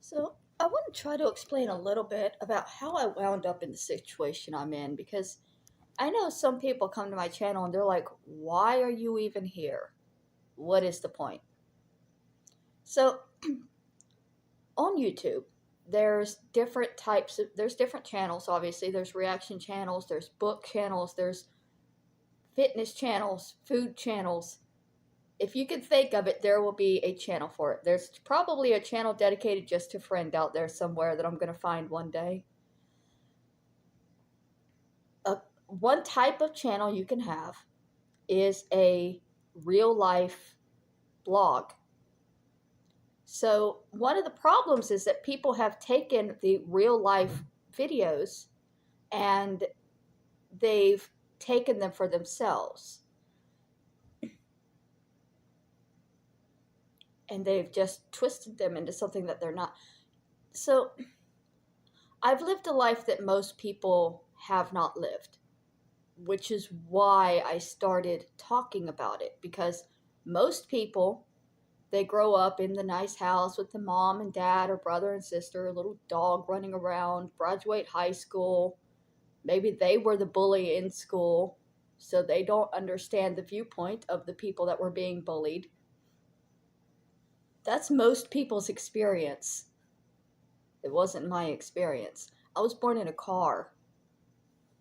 So, I want to try to explain a little bit about how I wound up in the situation I'm in because I know some people come to my channel and they're like, why are you even here? What is the point? So, on YouTube, there's different channels, obviously. There's reaction channels, there's book channels, there's fitness channels, food channels. If you can think of it, there will be a channel for it. There's probably a channel dedicated just to friend out there somewhere that I'm going to find one day. One type of channel you can have is a real life blog. So one of the problems is that people have taken the real life videos and they've taken them for themselves. And they've just twisted them into something that they're not. So I've lived a life that most people have not lived, which is why I started talking about it, because most people, they grow up in the nice house with the mom and dad or brother and sister, a little dog running around, graduate high school. Maybe they were the bully in school, so they don't understand the viewpoint of the people that were being bullied. That's most people's experience. It wasn't my experience. I was born in a car.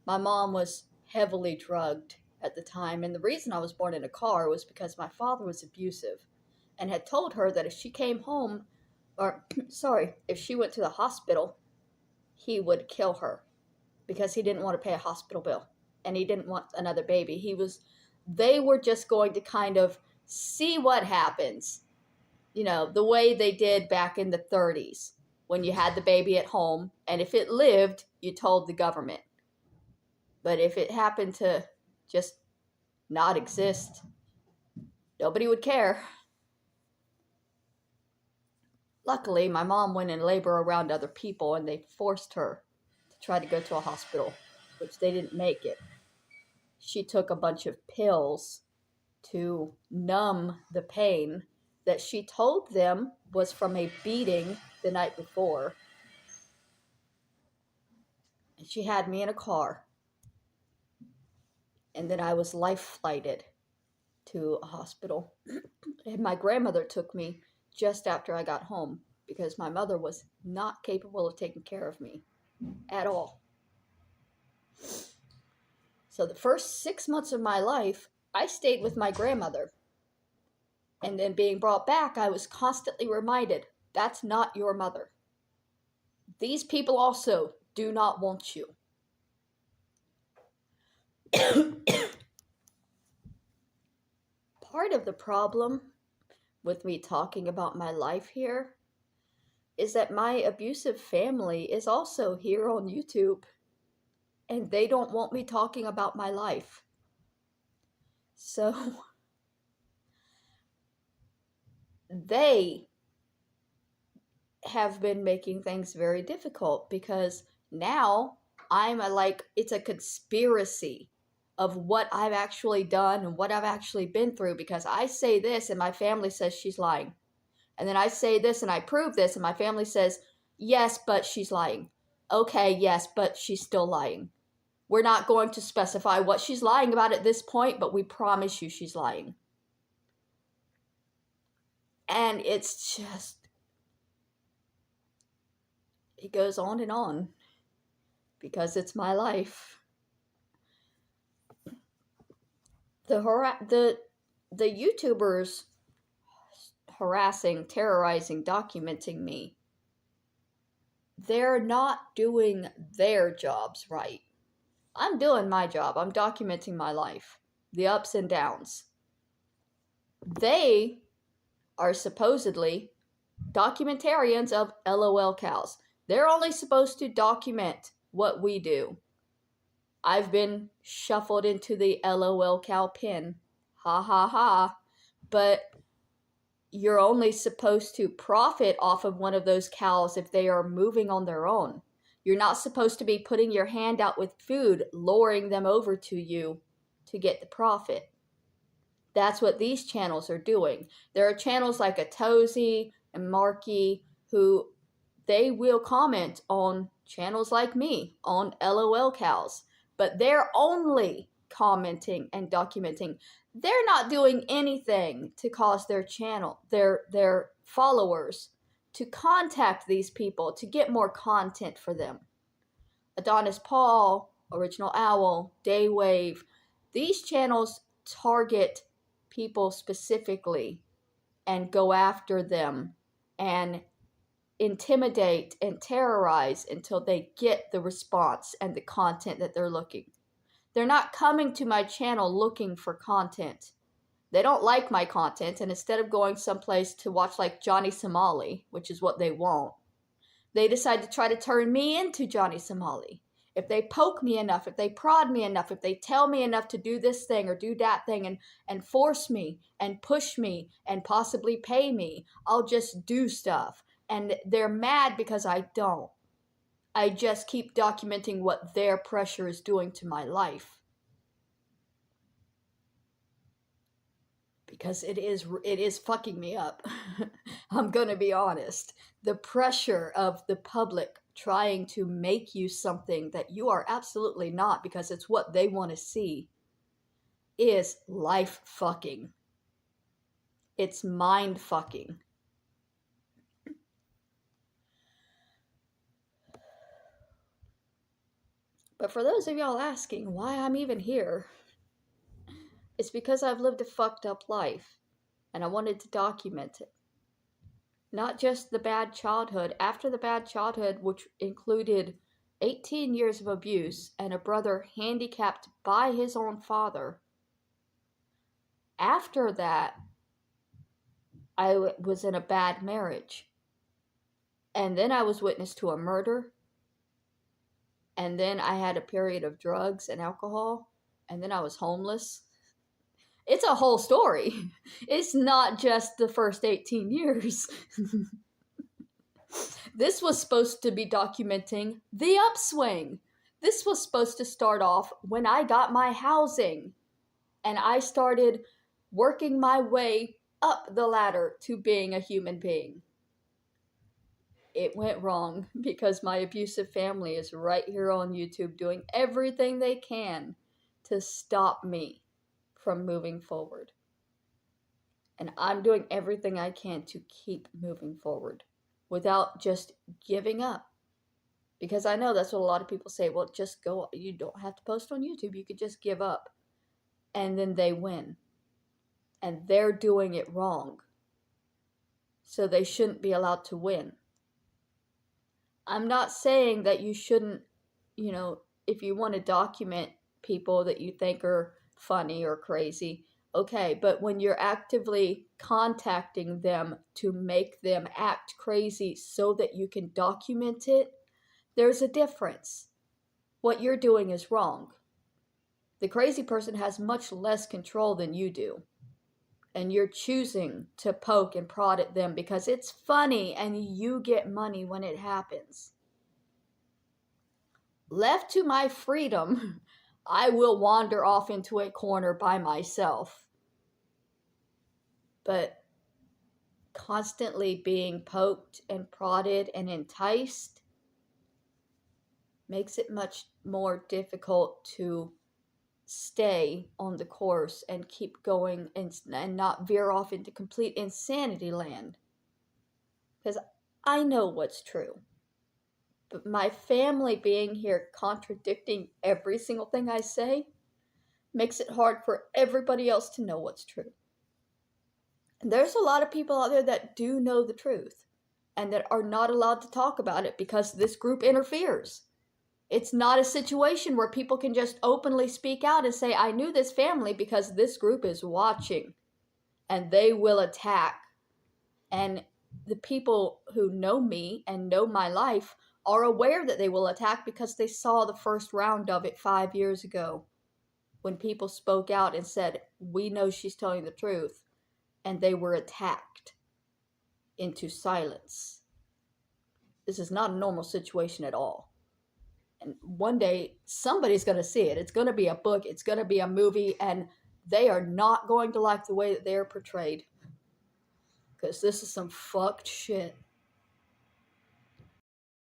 My mom was heavily drugged at the time, and the reason I was born in a car was because my father was abusive and had told her that if she came home, or if she went to the hospital, he would kill her because he didn't want to pay a hospital bill and he didn't want another baby. They were just going to kind of see what happens, the way they did back in the 30s when you had the baby at home, and if it lived, you told the government. But if it happened to just not exist, nobody would care. Luckily, my mom went in labor around other people and they forced her to try to go to a hospital, which they didn't make it. She took a bunch of pills to numb the pain that she told them was from a beating the night before. And she had me in a car. And then I was life flighted to a hospital. And my grandmother took me just after I got home because my mother was not capable of taking care of me at all. So the first 6 months of my life, I stayed with my grandmother. And then being brought back, I was constantly reminded, that's not your mother. These people also do not want you. Part of the problem with me talking about my life here is that my abusive family is also here on YouTube, and they don't want me talking about my life. So they have been making things very difficult because now it's a conspiracy of what I've actually done and what I've actually been through, because I say this and my family says she's lying. And then I say this and I prove this and my family says, yes, but she's lying. Okay, yes, but she's still lying. We're not going to specify what she's lying about at this point, but we promise you she's lying. And it's just, it goes on and on because it's my life. The YouTubers harassing, terrorizing, documenting me, they're not doing their jobs right. I'm doing my job. I'm documenting my life, the ups and downs. They are supposedly documentarians of LOL cows. They're only supposed to document what we do. I've been shuffled into the LOL cow pin. Ha ha ha. But you're only supposed to profit off of one of those cows if they are moving on their own. You're not supposed to be putting your hand out with food, lowering them over to you to get the profit. That's what these channels are doing. There are channels like Atozy and Marky who they will comment on channels like me, on LOL cows, but they're only commenting and documenting. They're not doing anything to cause their channel, their followers, to contact these people to get more content for them. Adonis Paul, Original Owl, Daywave, these channels target people specifically and go after them and intimidate and terrorize until they get the response and the content that they're looking. They're not coming to my channel looking for content. They don't like my content, and instead of going someplace to watch like Johnny Somali, which is what they want, they decide to try to turn me into Johnny Somali. If they poke me enough, if they prod me enough, if they tell me enough to do this thing or do that thing and force me and push me and possibly pay me, I'll just do stuff. And they're mad because I don't. I just keep documenting what their pressure is doing to my life. Because it is fucking me up. I'm gonna be honest. The pressure of the public trying to make you something that you are absolutely not because it's what they want to see is life fucking. It's mind fucking. But for those of y'all asking why I'm even here, it's because I've lived a fucked up life and I wanted to document it. Not just the bad childhood. After the bad childhood, which included 18 years of abuse and a brother handicapped by his own father, after that, I was in a bad marriage. And then I was witness to a murder. And then I had a period of drugs and alcohol. And then I was homeless. It's a whole story. It's not just the first 18 years. This was supposed to be documenting the upswing. This was supposed to start off when I got my housing and I started working my way up the ladder to being a human being. It went wrong because my abusive family is right here on YouTube doing everything they can to stop me from moving forward. And I'm doing everything I can to keep moving forward without just giving up. Because I know that's what a lot of people say. Well, just go. You don't have to post on YouTube. You could just give up. And then they win. And they're doing it wrong. So they shouldn't be allowed to win. I'm not saying that you shouldn't, if you want to document people that you think are funny or crazy, okay, but when you're actively contacting them to make them act crazy so that you can document it, there's a difference. What you're doing is wrong. The crazy person has much less control than you do. And you're choosing to poke and prod at them because it's funny and you get money when it happens. Left to my freedom, I will wander off into a corner by myself. But constantly being poked and prodded and enticed makes it much more difficult to stay on the course and keep going and not veer off into complete insanity land. Because I know what's true. But my family being here contradicting every single thing I say makes it hard for everybody else to know what's true. And there's a lot of people out there that do know the truth and that are not allowed to talk about it because this group interferes. It's not a situation where people can just openly speak out and say, I knew this family because this group is watching and they will attack. And the people who know me and know my life are aware that they will attack because they saw the first round of it 5 years ago when people spoke out and said, we know she's telling the truth. And they were attacked into silence. This is not a normal situation at all. And one day, somebody's going to see it. It's going to be a book. It's going to be a movie. And they are not going to like the way that they are portrayed. Because this is some fucked shit.